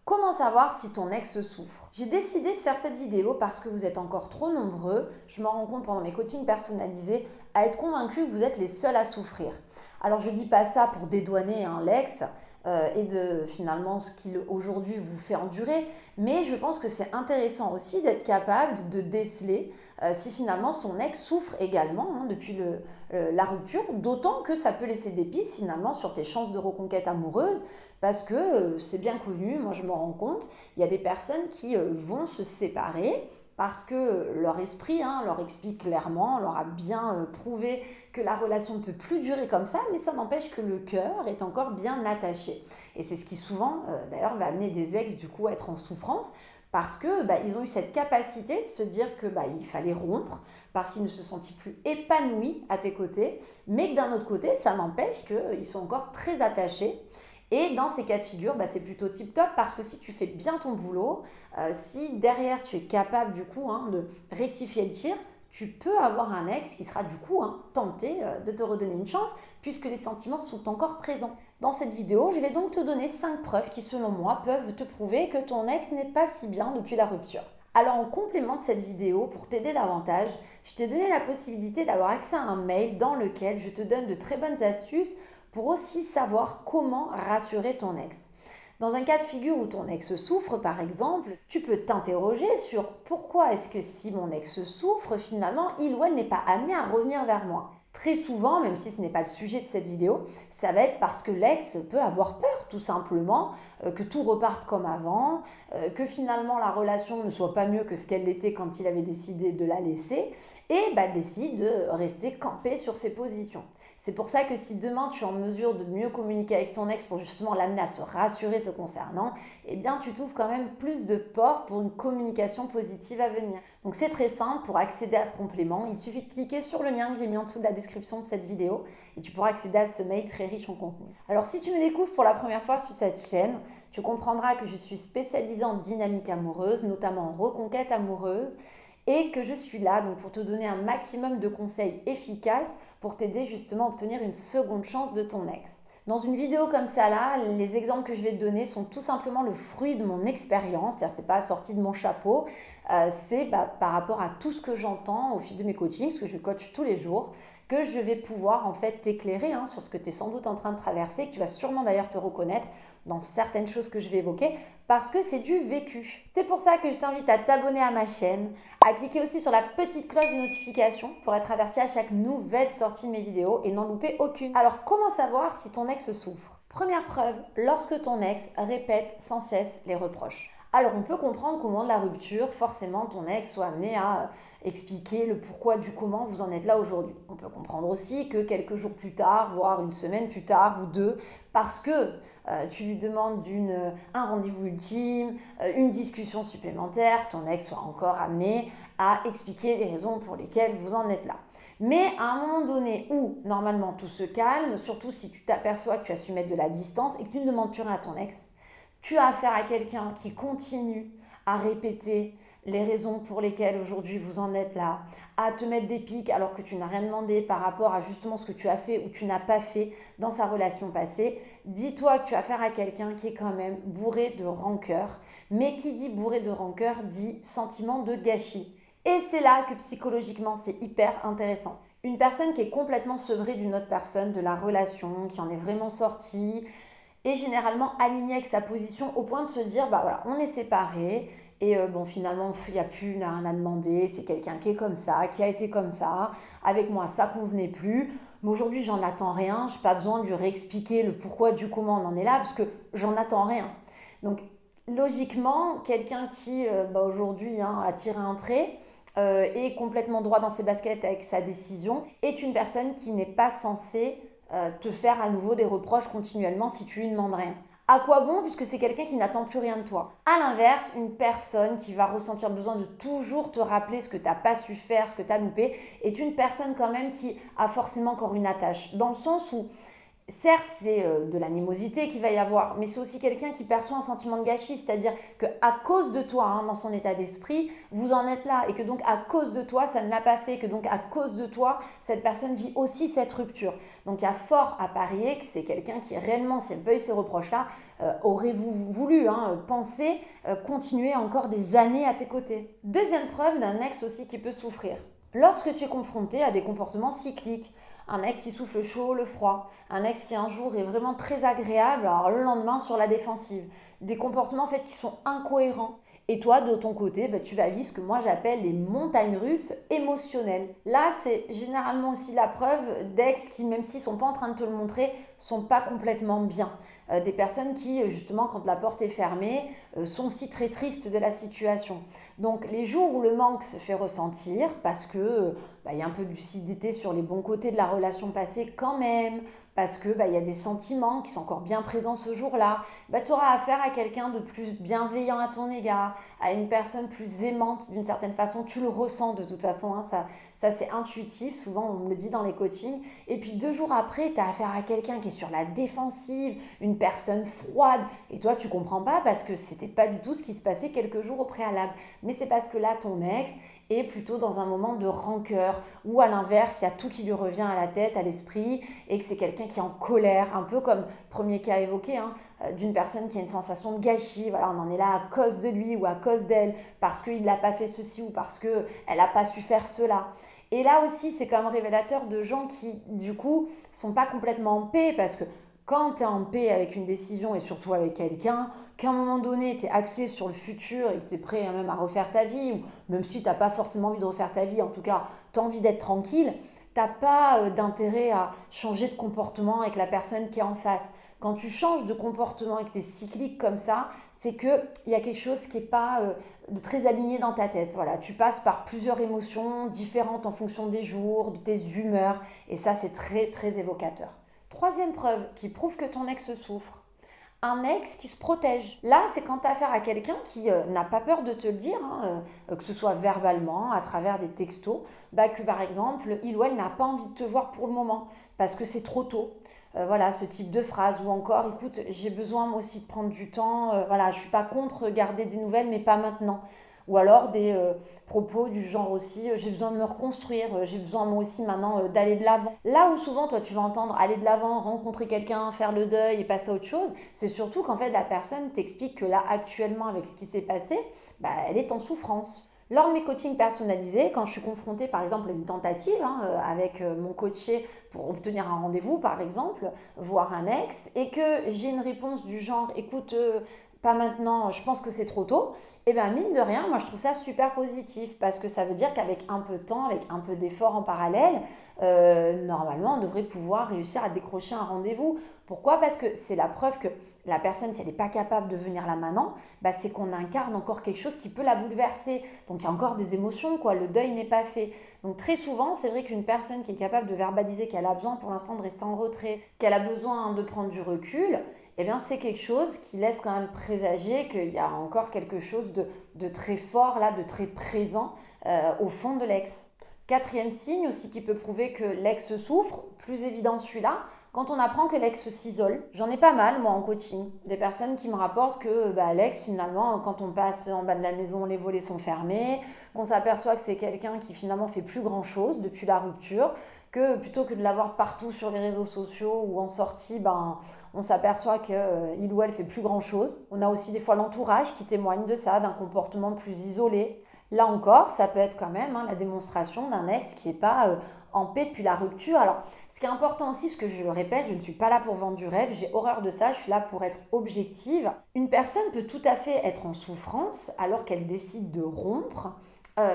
Comment savoir si ton ex souffre? J'ai décidé de faire cette vidéo parce que vous êtes encore trop nombreux, je m'en rends compte pendant mes coachings personnalisés, à être convaincus que vous êtes les seuls à souffrir. Alors je ne dis pas ça pour dédouaner l'ex et de finalement ce qu'il aujourd'hui vous fait endurer, mais je pense que c'est intéressant aussi d'être capable de déceler si finalement son ex souffre également depuis la rupture, d'autant que ça peut laisser des pistes finalement sur tes chances de reconquête amoureuse. Parce que c'est bien connu, moi je me rends compte, il y a des personnes qui vont se séparer parce que leur esprit leur explique clairement, leur a bien prouvé que la relation ne peut plus durer comme ça, mais ça n'empêche que le cœur est encore bien attaché. Et c'est ce qui souvent d'ailleurs va amener des ex du coup à être en souffrance parce que ils ont eu cette capacité de se dire que il fallait rompre parce qu'ils ne se sentaient plus épanouis à tes côtés, mais que d'un autre côté, ça n'empêche qu'ils sont encore très attachés. Et dans ces cas de figure, c'est plutôt tip top parce que si tu fais bien ton boulot, si derrière tu es capable du coup de rectifier le tir, tu peux avoir un ex qui sera du coup tenté de te redonner une chance puisque les sentiments sont encore présents. Dans cette vidéo, je vais donc te donner 5 preuves qui selon moi peuvent te prouver que ton ex n'est pas si bien depuis la rupture. Alors en complément de cette vidéo, pour t'aider davantage, je t'ai donné la possibilité d'avoir accès à un mail dans lequel je te donne de très bonnes astuces pour aussi savoir comment rassurer ton ex. Dans un cas de figure où ton ex souffre, par exemple, tu peux t'interroger sur pourquoi est-ce que si mon ex souffre, finalement, il ou elle n'est pas amené à revenir vers moi. Très souvent, même si ce n'est pas le sujet de cette vidéo, ça va être parce que l'ex peut avoir peur, tout simplement, que tout reparte comme avant, que finalement la relation ne soit pas mieux que ce qu'elle était quand il avait décidé de la laisser, et décide de rester campé sur ses positions. C'est pour ça que si demain tu es en mesure de mieux communiquer avec ton ex pour justement l'amener à se rassurer te concernant, eh bien tu t'ouvres quand même plus de portes pour une communication positive à venir. Donc c'est très simple, pour accéder à ce complément, il suffit de cliquer sur le lien que j'ai mis en dessous de la description de cette vidéo et tu pourras accéder à ce mail très riche en contenu. Alors si tu me découvres pour la première fois sur cette chaîne, tu comprendras que je suis spécialisée en dynamique amoureuse, notamment en reconquête amoureuse, et que je suis là donc pour te donner un maximum de conseils efficaces pour t'aider justement à obtenir une seconde chance de ton ex. Dans une vidéo comme ça là, les exemples que je vais te donner sont tout simplement le fruit de mon expérience, c'est-à-dire c'est pas sorti de mon chapeau, c'est par rapport à tout ce que j'entends au fil de mes coachings, parce que je coach tous les jours, que je vais pouvoir en fait t'éclairer sur ce que tu es sans doute en train de traverser, que tu vas sûrement d'ailleurs te reconnaître dans certaines choses que je vais évoquer, parce que c'est du vécu. C'est pour ça que je t'invite à t'abonner à ma chaîne, à cliquer aussi sur la petite cloche de notification pour être averti à chaque nouvelle sortie de mes vidéos et n'en louper aucune. Alors comment savoir si ton ex souffre? Première preuve, lorsque ton ex répète sans cesse les reproches. Alors on peut comprendre qu'au moment de la rupture, forcément ton ex soit amené à expliquer le pourquoi du comment vous en êtes là aujourd'hui. On peut comprendre aussi que quelques jours plus tard, voire une semaine plus tard ou deux, parce que tu lui demandes un rendez-vous ultime, une discussion supplémentaire, ton ex soit encore amené à expliquer les raisons pour lesquelles vous en êtes là. Mais à un moment donné où normalement tout se calme, surtout si tu t'aperçois que tu as su mettre de la distance et que tu ne demandes plus rien à ton ex, tu as affaire à quelqu'un qui continue à répéter les raisons pour lesquelles aujourd'hui vous en êtes là, à te mettre des pics alors que tu n'as rien demandé par rapport à justement ce que tu as fait ou tu n'as pas fait dans sa relation passée, dis-toi que tu as affaire à quelqu'un qui est quand même bourré de rancœur, mais qui dit bourré de rancœur dit sentiment de gâchis. Et c'est là que psychologiquement c'est hyper intéressant. Une personne qui est complètement sevrée d'une autre personne, de la relation, qui en est vraiment sortie, et généralement aligné avec sa position au point de se dire voilà, on est séparés et finalement il n'y a plus rien à demander, c'est quelqu'un qui est comme ça, qui a été comme ça, avec moi ça convenait plus, mais aujourd'hui j'en attends rien, je n'ai pas besoin de lui réexpliquer le pourquoi du comment on en est là parce que j'en attends rien. Donc logiquement, quelqu'un qui aujourd'hui a tiré un trait, est complètement droit dans ses baskets avec sa décision, est une personne qui n'est pas censée te faire à nouveau des reproches continuellement si tu lui demandes rien. À quoi bon puisque c'est quelqu'un qui n'attend plus rien de toi. À l'inverse, une personne qui va ressentir le besoin de toujours te rappeler ce que tu n'as pas su faire, ce que tu as loupé, est une personne quand même qui a forcément encore une attache. Dans le sens où Certes, c'est de l'animosité qu'il va y avoir, mais c'est aussi quelqu'un qui perçoit un sentiment de gâchis, c'est-à-dire qu'à cause de toi, hein, dans son état d'esprit, vous en êtes là, et que donc à cause de toi, ça ne l'a pas fait, que donc à cause de toi, cette personne vit aussi cette rupture. Donc il y a fort à parier que c'est quelqu'un qui réellement, si elle peut ces reproches-là, aurait-vous voulu penser continuer encore des années à tes côtés. Deuxième preuve d'un ex aussi qui peut souffrir. Lorsque tu es confronté à des comportements cycliques, un ex qui souffle le chaud, le froid, un ex qui un jour est vraiment très agréable, alors le lendemain sur la défensive, des comportements en fait qui sont incohérents. Et toi, de ton côté, tu vas vivre ce que moi j'appelle les montagnes russes émotionnelles. Là, c'est généralement aussi la preuve d'ex qui, même s'ils ne sont pas en train de te le montrer, sont pas complètement bien. Des personnes qui, justement, quand la porte est fermée, sont aussi très tristes de la situation. Donc, les jours où le manque se fait ressentir, parce que y a un peu de lucidité sur les bons côtés de la relation passée quand même, parce que y a des sentiments qui sont encore bien présents ce jour-là, tu auras affaire à quelqu'un de plus bienveillant à ton égard, à une personne plus aimante d'une certaine façon. Tu le ressens de toute façon, hein, ça c'est intuitif, souvent on me le dit dans les coachings. Et puis 2 jours après, tu as affaire à quelqu'un qui est sur la défensive, une personne froide, et toi tu comprends pas parce que c'était pas du tout ce qui se passait quelques jours au préalable. Mais c'est parce que là, ton ex est plutôt dans un moment de rancœur, ou à l'inverse, il y a tout qui lui revient à la tête, à l'esprit, et que c'est quelqu'un qui est en colère, un peu comme premier cas évoqué, d'une personne qui a une sensation de gâchis. Voilà, on en est là à cause de lui ou à cause d'elle, parce qu'il n'a pas fait ceci ou parce qu'elle n'a pas su faire cela. Et là aussi, c'est quand même révélateur de gens qui, du coup, sont pas complètement en paix, parce que quand tu es en paix avec une décision et surtout avec quelqu'un, qu'à un moment donné, tu es axé sur le futur et que tu es prêt même à refaire ta vie, ou même si tu n'as pas forcément envie de refaire ta vie, en tout cas, tu as envie d'être tranquille, tu n'as pas d'intérêt à changer de comportement avec la personne qui est en face. Quand tu changes de comportement et que tu es cyclique comme ça, c'est qu'il y a quelque chose qui n'est pas de très aligné dans ta tête. Voilà, tu passes par plusieurs émotions différentes en fonction des jours, de tes humeurs, et ça, c'est très, très évocateur. Troisième preuve qui prouve que ton ex souffre. Un ex qui se protège. Là, c'est quand tu as affaire à quelqu'un qui n'a pas peur de te le dire, que ce soit verbalement, à travers des textos, que par exemple, il ou elle n'a pas envie de te voir pour le moment, parce que c'est trop tôt. Voilà, ce type de phrase, ou encore, écoute, j'ai besoin moi aussi de prendre du temps, voilà, je suis pas contre garder des nouvelles, mais pas maintenant. Ou alors des propos du genre aussi, j'ai besoin de me reconstruire, j'ai besoin moi aussi maintenant d'aller de l'avant. Là où souvent toi tu vas entendre aller de l'avant, rencontrer quelqu'un, faire le deuil et passer à autre chose, c'est surtout qu'en fait la personne t'explique que là actuellement avec ce qui s'est passé, elle est en souffrance. Lors de mes coachings personnalisés, quand je suis confrontée par exemple à une tentative avec mon coaché pour obtenir un rendez-vous par exemple, voir un ex, et que j'ai une réponse du genre écoute, pas maintenant, je pense que c'est trop tôt, et bien mine de rien, moi je trouve ça super positif parce que ça veut dire qu'avec un peu de temps, avec un peu d'effort en parallèle, normalement on devrait pouvoir réussir à décrocher un rendez-vous. Pourquoi? Parce que c'est la preuve que la personne, si elle n'est pas capable de venir là maintenant, c'est qu'on incarne encore quelque chose qui peut la bouleverser. Donc il y a encore des émotions, quoi. Le deuil n'est pas fait. Donc très souvent, c'est vrai qu'une personne qui est capable de verbaliser qu'elle a besoin pour l'instant de rester en retrait, qu'elle a besoin de prendre du recul, c'est quelque chose qui laisse quand même présager qu'il y a encore quelque chose de très fort, là, de très présent au fond de l'ex. Quatrième signe aussi qui peut prouver que l'ex souffre, plus évident celui-là, quand on apprend que l'ex s'isole. J'en ai pas mal, moi, en coaching. Des personnes qui me rapportent que l'ex, finalement, quand on passe en bas de la maison, les volets sont fermés, qu'on s'aperçoit que c'est quelqu'un qui, finalement, fait plus grand-chose depuis la rupture, que plutôt que de l'avoir partout sur les réseaux sociaux ou en sortie, on s'aperçoit qu'il ou elle fait plus grand-chose. On a aussi des fois l'entourage qui témoigne de ça, d'un comportement plus isolé. Là encore, ça peut être quand même la démonstration d'un ex qui n'est pas en paix depuis la rupture. Alors, ce qui est important aussi, parce que je le répète, je ne suis pas là pour vendre du rêve, j'ai horreur de ça, je suis là pour être objective. Une personne peut tout à fait être en souffrance alors qu'elle décide de rompre,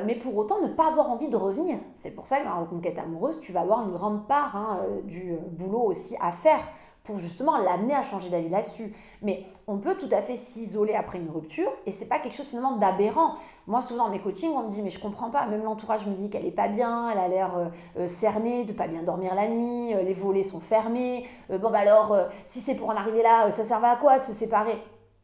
mais pour autant ne pas avoir envie de revenir. C'est pour ça que dans la reconquête amoureuse, tu vas avoir une grande part du boulot aussi à faire pour justement l'amener à changer d'avis là-dessus. Mais on peut tout à fait s'isoler après une rupture et c'est pas quelque chose finalement d'aberrant. Moi souvent dans mes coachings on me dit mais je comprends pas, même l'entourage me dit qu'elle est pas bien, elle a l'air cernée, de pas bien dormir la nuit, les volets sont fermés, si c'est pour en arriver là, ça servait à quoi de se séparer?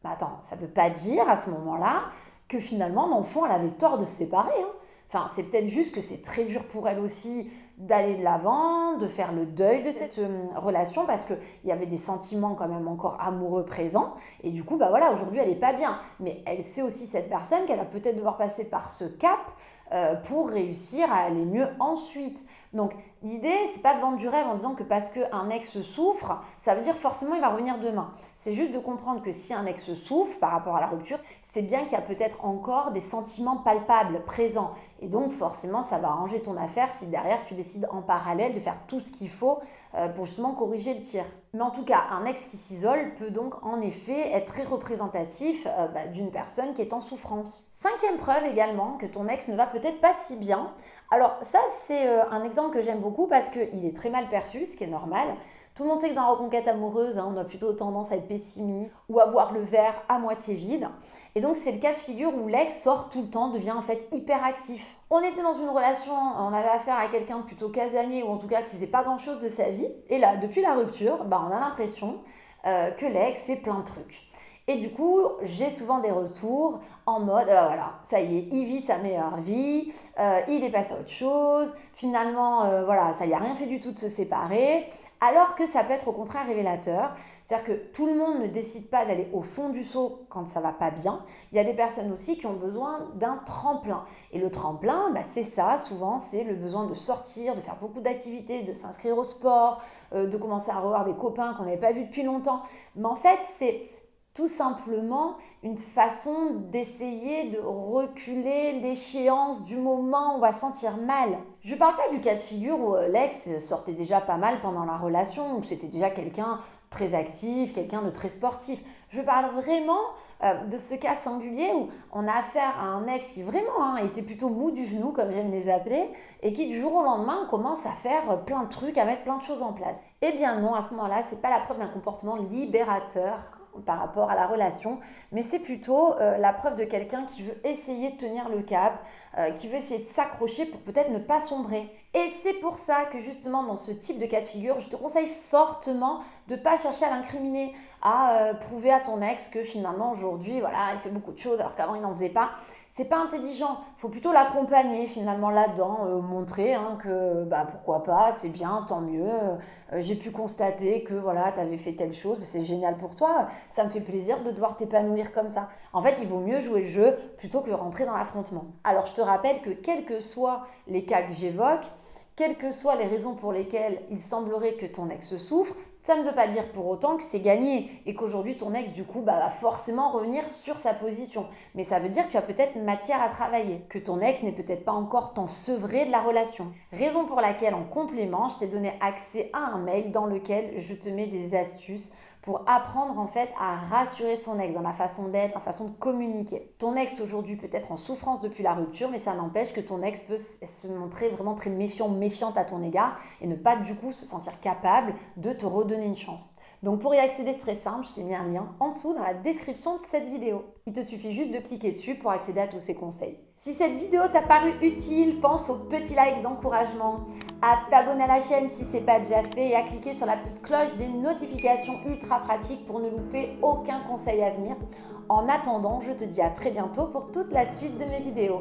Attends, ça veut pas dire à ce moment-là que finalement dans le fond elle avait tort de se séparer. Enfin, c'est peut-être juste que c'est très dur pour elle aussi d'aller de l'avant, de faire le deuil de cette relation parce qu'il y avait des sentiments quand même encore amoureux présents. Et du coup, bah voilà, aujourd'hui, elle n'est pas bien. Mais elle sait aussi, cette personne, qu'elle va peut-être devoir passer par ce cap pour réussir à aller mieux ensuite. Donc l'idée, c'est pas de vendre du rêve en disant que parce qu'un ex souffre, ça veut dire forcément il va revenir demain. C'est juste de comprendre que si un ex souffre par rapport à la rupture, c'est bien qu'il y a peut-être encore des sentiments palpables, présents. Et donc forcément, ça va arranger ton affaire si derrière tu décides en parallèle de faire tout ce qu'il faut pour justement corriger le tir. Mais en tout cas, un ex qui s'isole peut donc en effet être très représentatif d'une personne qui est en souffrance. Cinquième preuve également que ton ex ne va peut-être pas si bien. Alors ça, c'est un exemple que j'aime beaucoup parce qu'il est très mal perçu, ce qui est normal. Tout le monde sait que dans la reconquête amoureuse, on a plutôt tendance à être pessimiste ou à voir le verre à moitié vide. Et donc, c'est le cas de figure où l'ex sort tout le temps, devient en fait hyperactif. On était dans une relation, on avait affaire à quelqu'un de plutôt casanier ou en tout cas qui faisait pas grand-chose de sa vie. Et là, depuis la rupture, on a l'impression que l'ex fait plein de trucs. Et du coup, j'ai souvent des retours en mode, voilà, ça y est, il vit sa meilleure vie, il est passé à autre chose, finalement, voilà, ça y a rien fait du tout de se séparer, alors que ça peut être au contraire révélateur. C'est-à-dire que tout le monde ne décide pas d'aller au fond du seau quand ça va pas bien. Il y a des personnes aussi qui ont besoin d'un tremplin. Et le tremplin, c'est ça, souvent, c'est le besoin de sortir, de faire beaucoup d'activités, de s'inscrire au sport, de commencer à revoir des copains qu'on n'avait pas vus depuis longtemps. Mais en fait, c'est tout simplement une façon d'essayer de reculer l'échéance du moment où on va sentir mal. Je ne parle pas du cas de figure où l'ex sortait déjà pas mal pendant la relation, où c'était déjà quelqu'un très actif, quelqu'un de très sportif. Je parle vraiment de ce cas singulier où on a affaire à un ex qui vraiment était plutôt mou du genou, comme j'aime les appeler, et qui du jour au lendemain commence à faire plein de trucs, à mettre plein de choses en place. Eh bien non, à ce moment-là, ce n'est pas la preuve d'un comportement libérateur par rapport à la relation, mais c'est plutôt la preuve de quelqu'un qui veut essayer de tenir le cap, qui veut essayer de s'accrocher pour peut-être ne pas sombrer. Et c'est pour ça que justement dans ce type de cas de figure, je te conseille fortement de ne pas chercher à l'incriminer, à prouver à ton ex que finalement aujourd'hui, voilà, il fait beaucoup de choses alors qu'avant il n'en faisait pas. C'est pas intelligent, il faut plutôt l'accompagner finalement là-dedans, montrer que pourquoi pas, c'est bien, tant mieux, j'ai pu constater que voilà, tu avais fait telle chose, c'est génial pour toi, ça me fait plaisir de devoir t'épanouir comme ça. En fait, il vaut mieux jouer le jeu plutôt que rentrer dans l'affrontement. Alors je te rappelle que quels que soient les cas que j'évoque, quelles que soient les raisons pour lesquelles il semblerait que ton ex souffre, ça ne veut pas dire pour autant que c'est gagné et qu'aujourd'hui ton ex du coup va forcément revenir sur sa position. Mais ça veut dire que tu as peut-être matière à travailler, que ton ex n'est peut-être pas encore tant sevré de la relation. Raison pour laquelle en complément, je t'ai donné accès à un mail dans lequel je te mets des astuces pour apprendre en fait à rassurer son ex dans la façon d'être, la façon de communiquer. Ton ex aujourd'hui peut être en souffrance depuis la rupture, mais ça n'empêche que ton ex peut se montrer vraiment très méfiant, méfiante à ton égard et ne pas du coup se sentir capable de te redonner une chance. Donc pour y accéder, c'est très simple, je t'ai mis un lien en dessous dans la description de cette vidéo. Il te suffit juste de cliquer dessus pour accéder à tous ces conseils. Si cette vidéo t'a paru utile, pense au petit like d'encouragement, à t'abonner à la chaîne si ce n'est pas déjà fait et à cliquer sur la petite cloche des notifications ultra pratiques pour ne louper aucun conseil à venir. En attendant, je te dis à très bientôt pour toute la suite de mes vidéos.